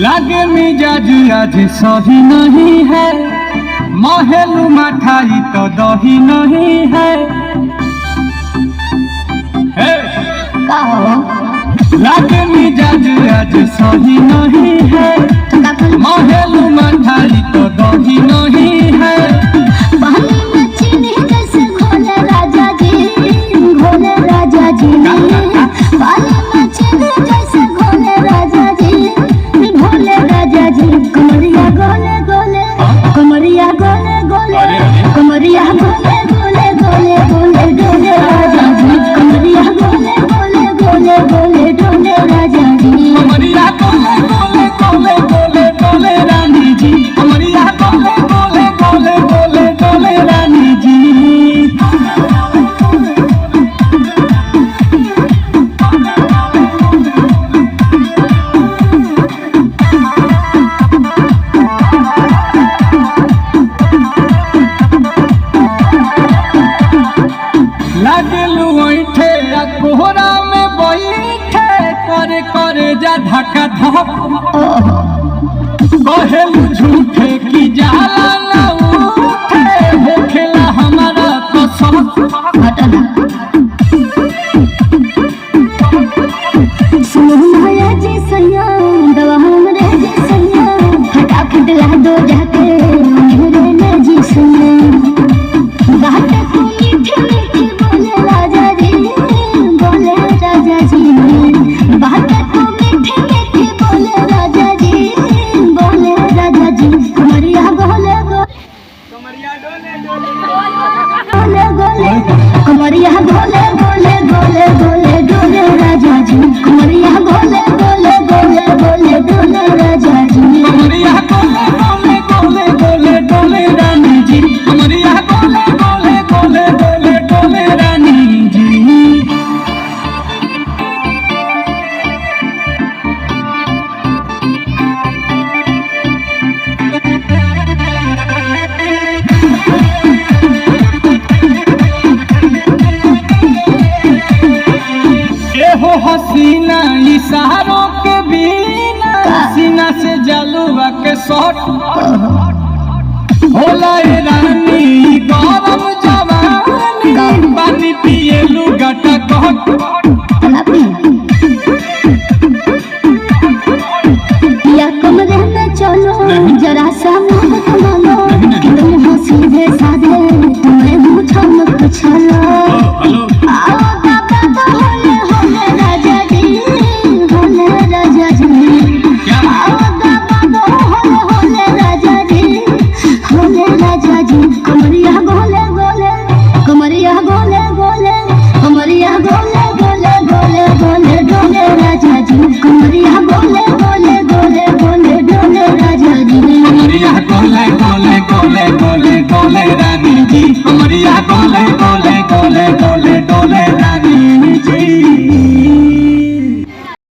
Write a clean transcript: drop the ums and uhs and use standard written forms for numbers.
लागे मिजाज आज सही नहीं है, महलू मठाई तो दही नहीं है। लागे मिजाज आज सही नहीं है, महलू मठाई तो दही नहीं है। कोहरा में बैठे करे करे जा धक्का धक, कहेलू झूठे की जाला ना उठे, होखेला हमारा कसम। सुनया जी सैया दवा हमरे जी सैया, फटाफट ला दो जाके मेरे में जी सैया। बात को मीठे मीठे बोले राजा जी, बोले राजा जी। बात को मीठे मीठे बोले राजा जी, बोले राजा जी। कमरिया बोले कमरिया डोले डोले गोले, कमरिया बोले बोले बोले बोले डोले राजा जी। कमरिया बोले बोले बोले बोले डोले राजा जी। कमरिया बोले बोले बोले बोले डोले रानी जी। कमरिया बोले बोले बोले बोले डोले रानी जी। हो हसीना इशारों के बिना, सीना से जलवा के शॉट होला ए रानी गरम जवानी, पानी पिए लुगाटा कहट। या कमरे में चलो जरा सा